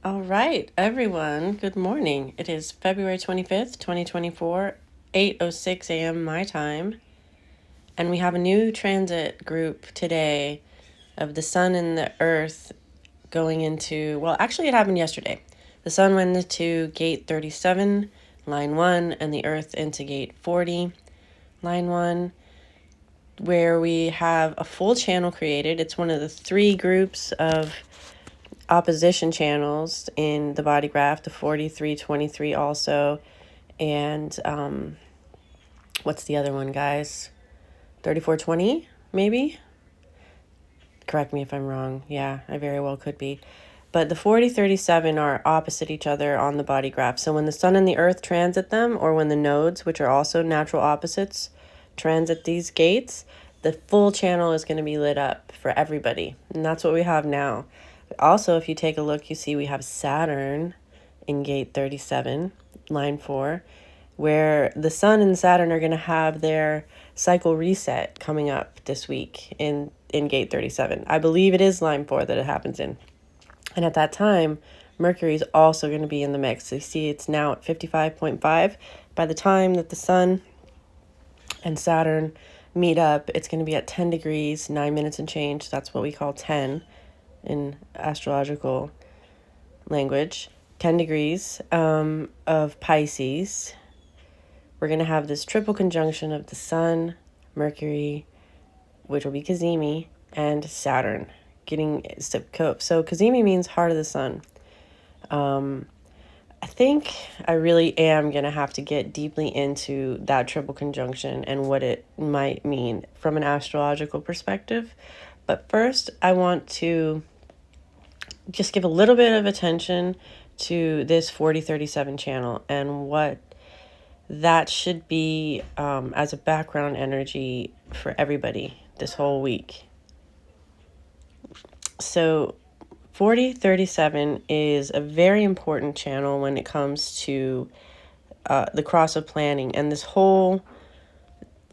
All right, everyone. Good morning. It is February 25th, 2024, 8:06 a.m. my time. And we have a new transit group today of the sun and the earth going into, well, actually it happened yesterday. The sun went into gate 37, line 1, and the earth into gate 40, line 1, where we have a full channel created. It's one of the three groups of opposition channels in the body graph, the 4323 also, and what's the other one, guys? 3420, maybe? Correct me if I'm wrong. Yeah, I very well could be. But the 4037 are opposite each other on the body graph. So when the sun and the earth transit them, or when the nodes, which are also natural opposites, transit these gates, the full channel is going to be lit up for everybody. And that's what we have now. Also, if you take a look, you see we have Saturn in gate 37, line 4, where the sun and Saturn are going to have their cycle reset coming up this week in gate 37. I believe it is line 4 that it happens in. And at that time, Mercury is also going to be in the mix. So you see it's now at 55.5. By the time that the sun and Saturn meet up, it's going to be at 10 degrees, 9 minutes and change. That's what we call 10 in astrological language. 10 degrees of Pisces. We're going to have this triple conjunction of the sun, Mercury, which will be Cazimi, and Saturn getting so Cazimi means heart of the sun. I think I really am going to have to get deeply into that triple conjunction and what it might mean from an astrological perspective. But first, I want to just give a little bit of attention to this 4037 channel and what that should be as a background energy for everybody this whole week. So 4037 is a very important channel when it comes to the cross of planning and this whole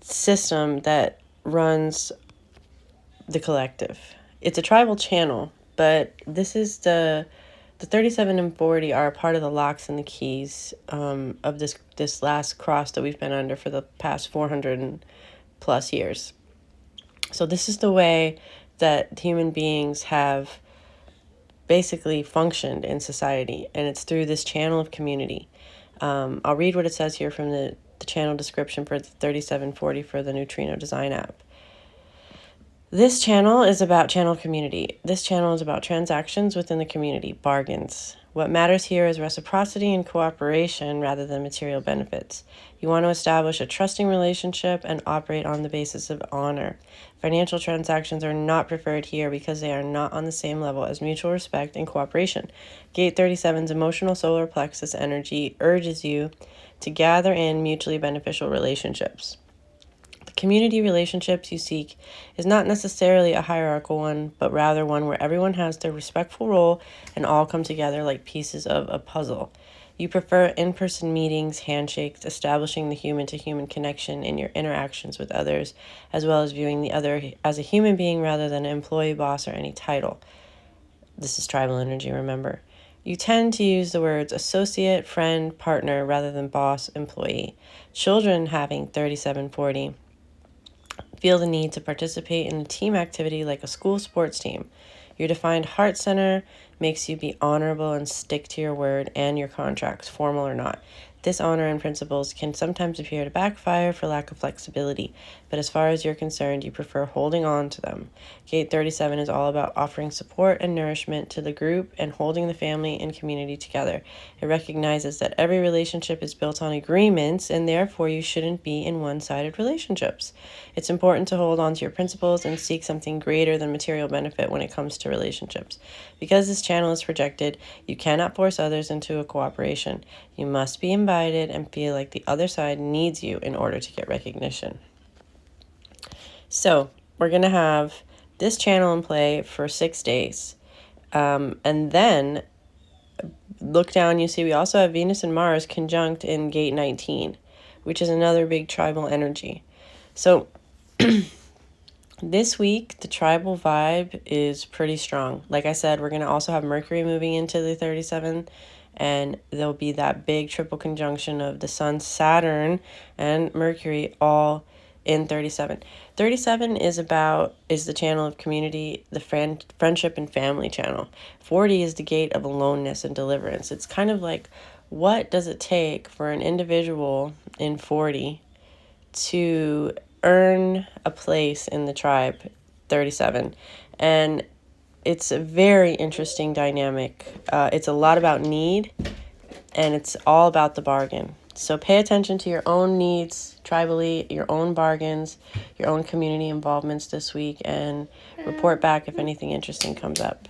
system that runs the collective. It's a tribal channel, but this is the 37 and 40 are a part of the locks and the keys of this last cross that we've been under for the past 400 plus years. So this is the way that human beings have basically functioned in society, and it's through this channel of community. I'll read what it says here from the channel description for the 3740 for the Neutrino Design app. This channel is about channel community. This channel is about transactions within the community, bargains. What matters here is reciprocity and cooperation rather than material benefits. You want to establish a trusting relationship and operate on the basis of honor. Financial transactions are not preferred here because they are not on the same level as mutual respect and cooperation. Gate 37's emotional solar plexus energy urges you to gather in mutually beneficial relationships. Community relationships you seek is not necessarily a hierarchical one, but rather one where everyone has their respectful role and all come together like pieces of a puzzle. You prefer in-person meetings, handshakes, establishing the human-to-human connection in your interactions with others, as well as viewing the other as a human being rather than an employee, boss, or any title. This is tribal energy, remember. You tend to use the words associate, friend, partner, rather than boss, employee. Children having 3740 feel the need to participate in a team activity like a school sports team. Your defined heart center makes you be honorable and stick to your word and your contracts, formal or not. This honor and principles can sometimes appear to backfire for lack of flexibility, but as far as you're concerned, you prefer holding on to them. Gate 37 is all about offering support and nourishment to the group and holding the family and community together. It recognizes that every relationship is built on agreements, and therefore you shouldn't be in one-sided relationships. It's important to hold on to your principles and seek something greater than material benefit when it comes to relationships. Because this channel is projected, you cannot force others into a cooperation. You must be invited and feel like the other side needs you in order to get recognition. So we're going to have this channel in play for 6 days. And then look down, you see we also have Venus and Mars conjunct in gate 19, which is another big tribal energy. So This week, the tribal vibe is pretty strong. Like I said, we're going to also have Mercury moving into the 37, and there'll be that big triple conjunction of the Sun, Saturn, and Mercury all in 37. 37 is the channel of community, the friendship and family channel. 40 is the gate of aloneness and deliverance. It's kind of like, what does it take for an individual in 40 to earn a place in the tribe? 37. And it's a very interesting dynamic. It's a lot about need, and it's all about the bargain. So pay attention to your own needs tribally, your own bargains, your own community involvements this week, and report back if anything interesting comes up.